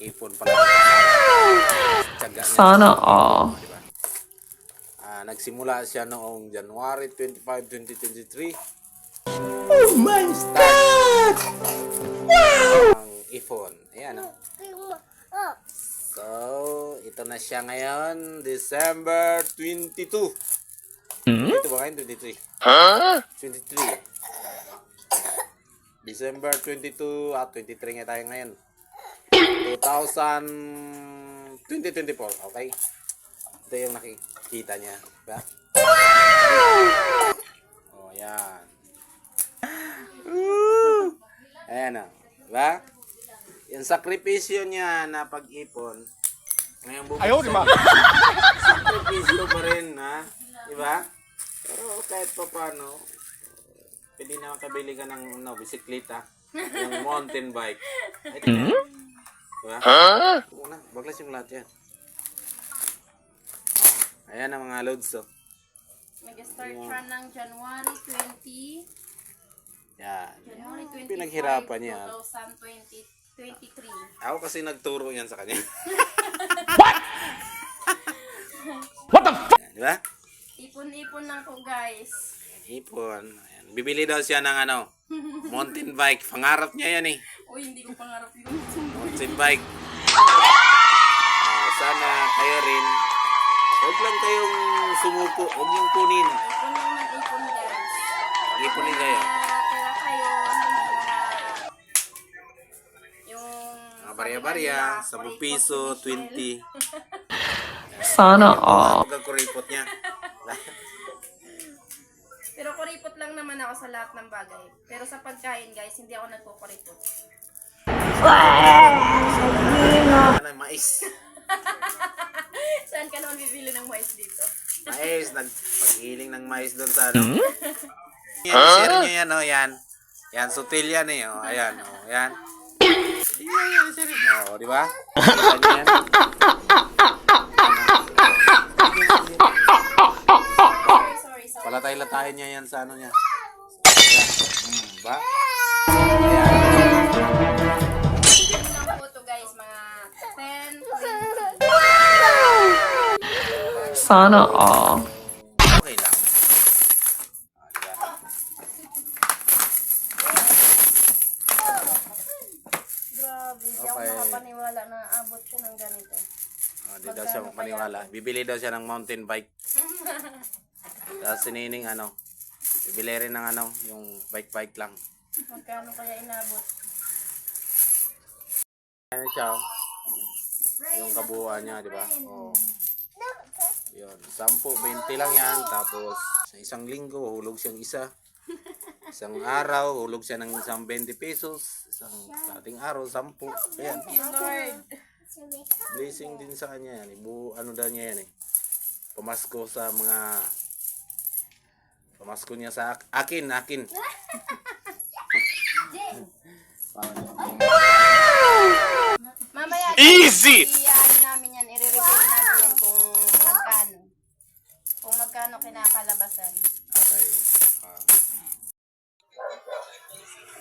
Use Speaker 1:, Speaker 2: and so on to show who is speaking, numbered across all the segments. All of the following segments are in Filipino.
Speaker 1: ipon pala.
Speaker 2: Sana all.
Speaker 1: Diba? Nagsimula siya noong January 25, 2023.
Speaker 2: Oh my God!
Speaker 1: Wow! Ang iPhone. Ayan o. So, ito na siya ngayon, December 22. Ito ba ngayon? 23. Huh? 23. December 22 at 23 nga tayo ngayon. 2024, okay? Ito yung nakikita niya. Diba? Oh, yan. Ayan o. Diba? Yung sakripisyo niya na pag-ipon, ngayon bubuksan. Sakripisyo pa rin, ha? Diba? Pero kahit pa paano, pwede na makabili ka ng bisikleta, yung mountain bike. Ay, diba? Una, baglas yung lahat yan. Ayan ang mga loads, oh.
Speaker 3: Nag-start siya ng January 20.
Speaker 1: Yan.
Speaker 3: January 25,
Speaker 1: Pinaghirapan niya.
Speaker 3: 2023.
Speaker 1: Ako kasi nagturo yan sa kanya.
Speaker 2: What the fuck?
Speaker 1: Diba?
Speaker 3: Ipon-ipon lang ko, guys.
Speaker 1: Ipon. Ayan. Bibili daw siya ng mountain bike. Pangarap niya yan eh.
Speaker 3: Uy, hindi ko pangarap yun.
Speaker 1: Mountain bike. Sana kayo rin. Huwag lang kayong sumuko. Huwag niyong kunin.
Speaker 3: Ipon lang ng ipon, guys.
Speaker 1: Ipunin kayo.
Speaker 3: Kaya kayo, yung
Speaker 1: Mga barya-barya, 10 piso, 20.
Speaker 2: Sana all.
Speaker 1: Huwag ang kuripot niya.
Speaker 3: Pero kuripot lang naman ako sa lahat ng bagay. Pero sa pagkain, guys, hindi ako nagkukuripot.
Speaker 1: Ano, mais.
Speaker 3: Saan ka naman bibili ng mais dito?
Speaker 1: Mais. Nagpag-healing ng mais doon sa share niyo yan, oh. Yan. Yan, sutil yan eh. Oh. Ayan, oh. Yan. Yan, share niyo. Oh, di ba? Yan.
Speaker 3: Sorry.
Speaker 1: Palatay-latahin niya yan sa ano niya. Ayan. Ba? Ayan.
Speaker 3: Bibili lang po to, guys, mga 10, 20.
Speaker 2: Sana all.
Speaker 1: Okay lang.
Speaker 3: Grabe, hindi ako
Speaker 1: Okay.
Speaker 3: makapaniwala na abot ko ng ganito.
Speaker 1: Di daw siya maniwala. Bibili daw siya ng mountain bike. Tapos sinining bibili rin ng yung bike lang.
Speaker 3: Magkano kaya inabot?
Speaker 1: Ano siya, oh. Yung kabuuan niya, di ba? Oh. Yun, 10, 20 lang yan. Tapos, sa isang linggo, hulog siyang isa. Isang araw, hulog siya ng isang 20 pesos. Isang dating araw, 10. Ayan.
Speaker 3: Lord.
Speaker 1: Blessing din sa kanya yan. Ano daw niya yan eh. Pamasko sa mga... Pamasko niya sa akin.
Speaker 3: Mamaya,
Speaker 2: Easy!
Speaker 3: i-ano namin yan, i-reveal namin yan kung magkano. Kung magkano kinakalabasan.
Speaker 1: Okay.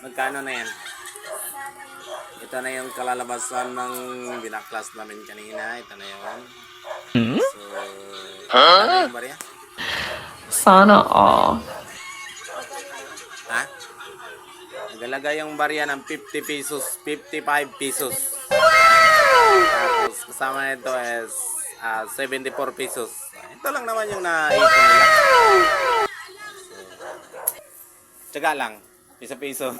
Speaker 1: Magkano na yan? Ito na yung kalalabasan ng binaklas namin kanina. Ito na yun. So, ano yung Maria?
Speaker 2: Sana all.
Speaker 1: Ha? Nagalagay yung barya ng 50 pesos, 55 pesos. Tapos kasama nito is 74 pesos. Ito lang naman yung naipon nila. So, tsaga lang. Piso-piso.